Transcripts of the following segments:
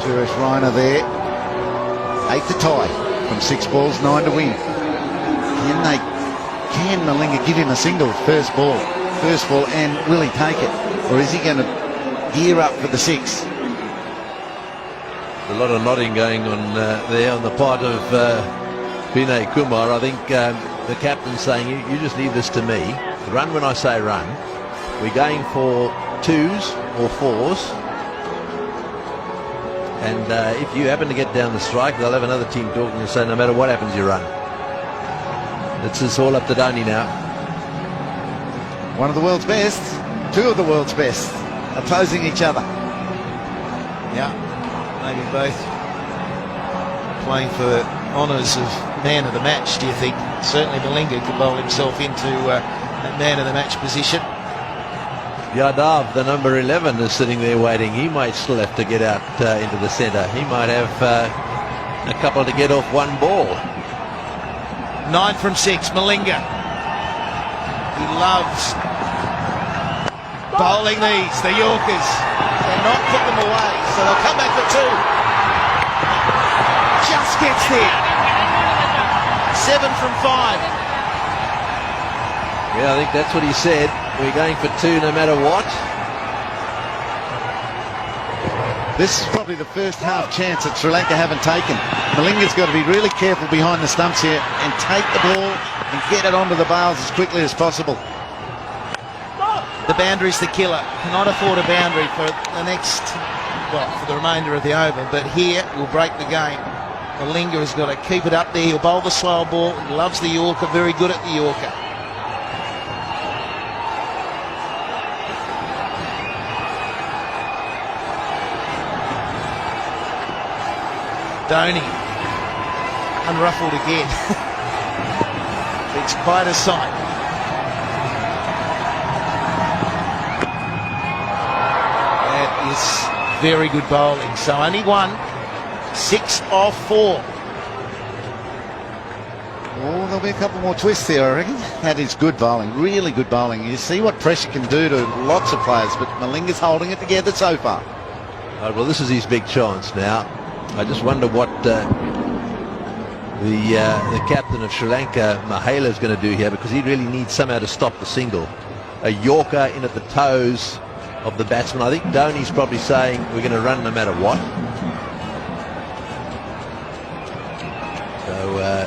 Suresh Raina there. 8 to tie from 6 balls, 9 to win. Can Malinga give him a single first ball, and will he take it? Or is he going to gear up for the 6? A lot of nodding going on there on the part of Vinay Kumar. I think the captain's saying, you just leave this to me. Run when I say run. We're going for 2s or 4s. And if you happen to get down the strike, they'll have another team talking and say, no matter what happens, you run. It's all up to Dhoni now. One of the world's best, 2 of the world's best, opposing each other. Yeah, maybe both playing for honours of man of the match, do you think? Certainly Malinga could bowl himself into that man of the match position. Yadav, the number 11, is sitting there waiting. He might still have to get out into the centre. He might have a couple to get off one ball. 9 from 6, Malinga. He loves bowling these, the Yorkers. They'll not put them away, so they'll come back for 2. Just gets there. 7 from 5. Yeah, I think that's what he said. We're going for 2 no matter what. This is probably the first half chance that Sri Lanka haven't taken. Malinga's got to be really careful behind the stumps here and take the ball and get it onto the bails as quickly as possible. The boundary's the killer. Cannot afford a boundary for the next, well, for the remainder of the over, but here will break the game. Malinga has got to keep it up there. He'll bowl the slow ball. He loves the Yorker, very good at the Yorker. Dhoni, unruffled again. It's quite a sight. That is very good bowling. So only 1, 6 of 4. Oh, there'll be a couple more twists there, I reckon. That is good bowling, really good bowling. You see what pressure can do to lots of players, but Malinga's holding it together so far. Right, well, this is his big chance now. I just wonder what the captain of Sri Lanka, Mahela, is going to do here, because he really needs somehow to stop the single. A Yorker in at the toes of the batsman. I think Dhoni's probably saying we're going to run no matter what. So a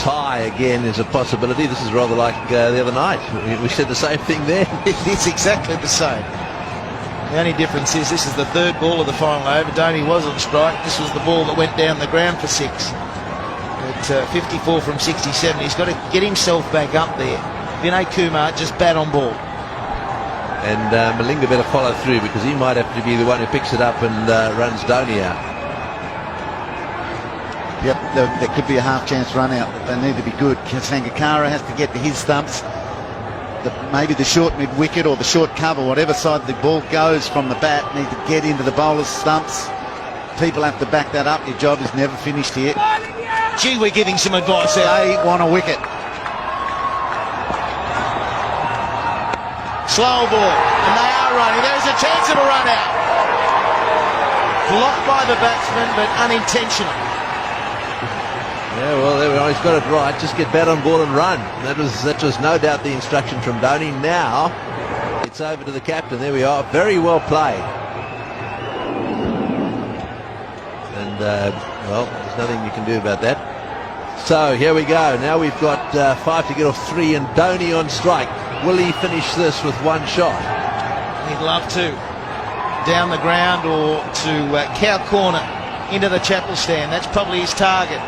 tie again is a possibility. This is rather like the other night. We said the same thing there. It's exactly the same. The only difference is this is the 3rd ball of the final over. Dhoni was on strike. This was the ball that went down the ground for 6. At 54 from 67, he's got to get himself back up there. Vinay Kumar just bat on ball. And Malinga better follow through, because he might have to be the one who picks it up and runs Dhoni out. Yep, there could be a half-chance run out. They need to be good. Sangakkara has to get to his stumps. Maybe the short mid-wicket or the short cover, whatever side the ball goes from the bat, need to get into the bowler's stumps. People have to back that up. Your job is never finished here. Gee, we're giving some advice there. They want a wicket. Slow ball, and they are running. There's a chance it'll run out. Blocked by the batsman, but unintentional. Yeah, well, there we are. He's got it right. Just get bat on ball and run. That was no doubt the instruction from Dhoni. Now it's over to the captain. There we are. Very well played. And well, there's nothing you can do about that. So here we go. Now we've got 5 to get off 3, and Dhoni on strike. Will he finish this with 1 shot? He'd love to. Down the ground or to cow corner into the chapel stand. That's probably his target.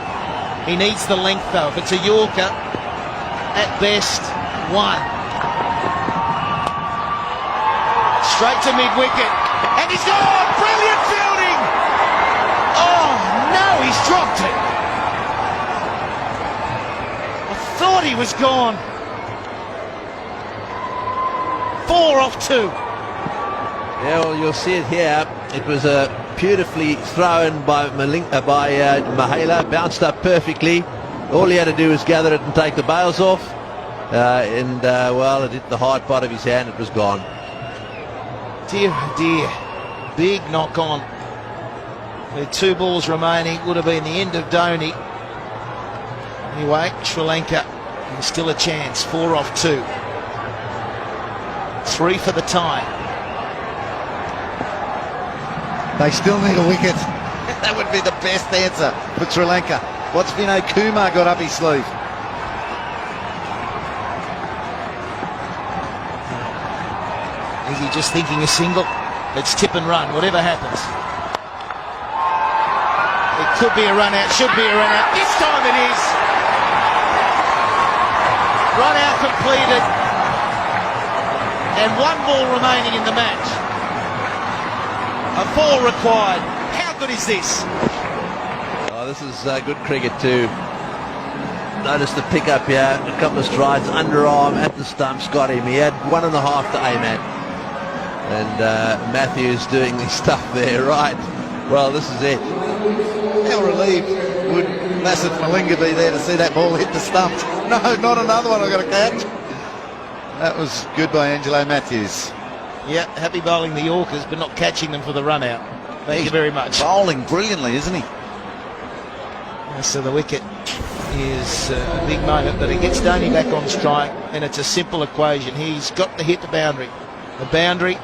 He needs the length though. If it's a Yorker, at best 1. Straight to mid-wicket. And he's gone! Brilliant fielding! Oh no, he's dropped it. I thought he was gone. 4 off 2. Yeah, well, you'll see it here. It was beautifully thrown by Mahela, bounced up perfectly. All he had to do was gather it and take the bails off. Well, it hit the hard part of his hand. It was gone. Dear, dear. big knock on. With 2 balls remaining, would have been the end of Dhoni. Anyway, Sri Lanka, there's still a chance. 4 off 2. 3 for the tie. They still need a wicket. That would be the best answer for Sri Lanka. What's Vinay Kumar got up his sleeve? Is he just thinking a single? Let's tip and run, whatever happens. It could be a run out, should be a run out. This time it is. Run out completed. And 1 ball remaining in the match. A 4 required. How good is this? Oh, this is good cricket too. Notice the pick-up here, a couple of strides, underarm at the stumps, got him. He had 1.5 to aim at. And Matthews doing this stuff there, right? Well, this is it. How relieved would Lasith Malinga be there to see that ball hit the stumps? No, not another one I've got to catch. That was good by Angelo Matthews. Yeah, happy bowling the Yorkers, but not catching them for the run out. Thank you very much. Bowling brilliantly, isn't he? So the wicket is a big moment, but it gets Dhoni back on strike, and it's a simple equation. He's got to hit the boundary. The boundary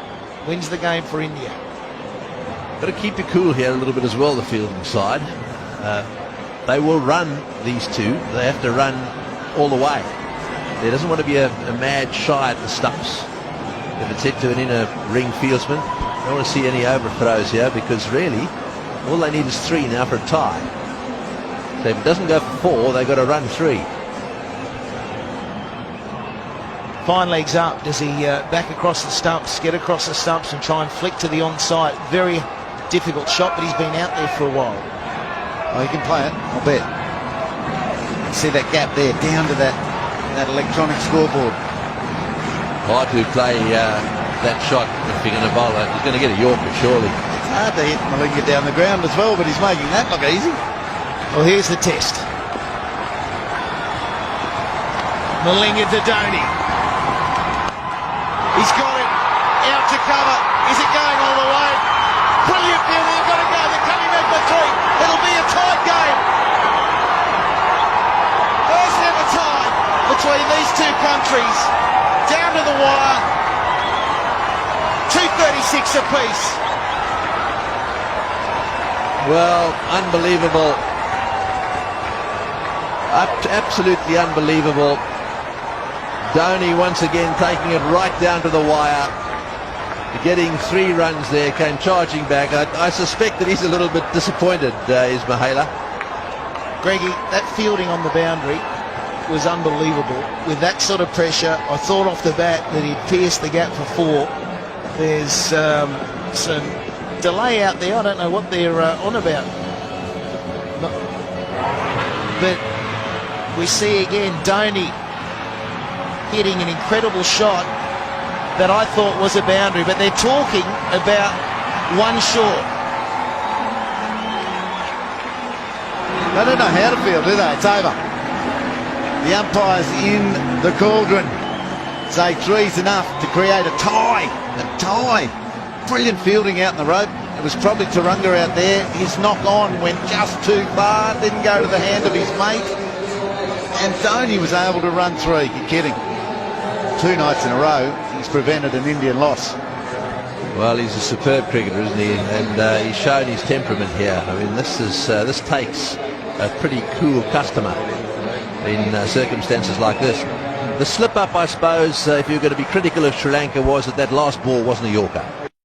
wins the game for India. Got to keep you cool here a little bit as well, the fielding side. They will run these 2. They have to run all the way. There doesn't want to be a mad shy at the stumps. If it's hit to an inner ring fieldsman, I don't want to see any overthrows here, because really all they need is 3 now for a tie. So if it doesn't go for 4, they've got to run 3. Fine legs up. Does he back across the stumps, get across the stumps and try and flick to the onside? Very difficult shot, but he's been out there for a while. Oh, he can play it, I'll bet. See that gap there, down to that electronic scoreboard. Hard to play that shot if you're going to bowl it. He's going to get a Yorker, surely. It's hard to hit Malinga down the ground as well, but he's making that look easy. Well, here's the test. Malinga to Dhoni. He's got it. Out to cover. Is it going all the way? Brilliant fielding. They've got to go. They're coming back for 3. It'll be a tied game. First ever tie between these 2 countries. Down to the wire. 2:36 apiece. Well, unbelievable. Absolutely unbelievable. Dhoni once again taking it right down to the wire. Getting 3 runs there, came charging back. I suspect that he's a little bit disappointed, is Mahela. Greggy, that fielding on the boundary was unbelievable. With that sort of pressure, I thought off the bat that he'd pierced the gap for 4. There's some delay out there. I don't know what they're on about. But we see again Dhoni hitting an incredible shot that I thought was a boundary, but they're talking about 1 short. They don't know how to feel, do they? It's over. The umpires in the cauldron say 3's enough to create a tie. A tie. Brilliant fielding out in the rope. It was probably Turunga out there. His knock on went just too far, didn't go to the hand of his mate. And Dhoni was able to run 3. You're kidding. 2 nights in a row, he's prevented an Indian loss. Well, he's a superb cricketer, isn't he? And he's shown his temperament here. I mean, this takes a pretty cool customer in circumstances like this. The slip-up, I suppose, if you're going to be critical of Sri Lanka, was that last ball wasn't a Yorker.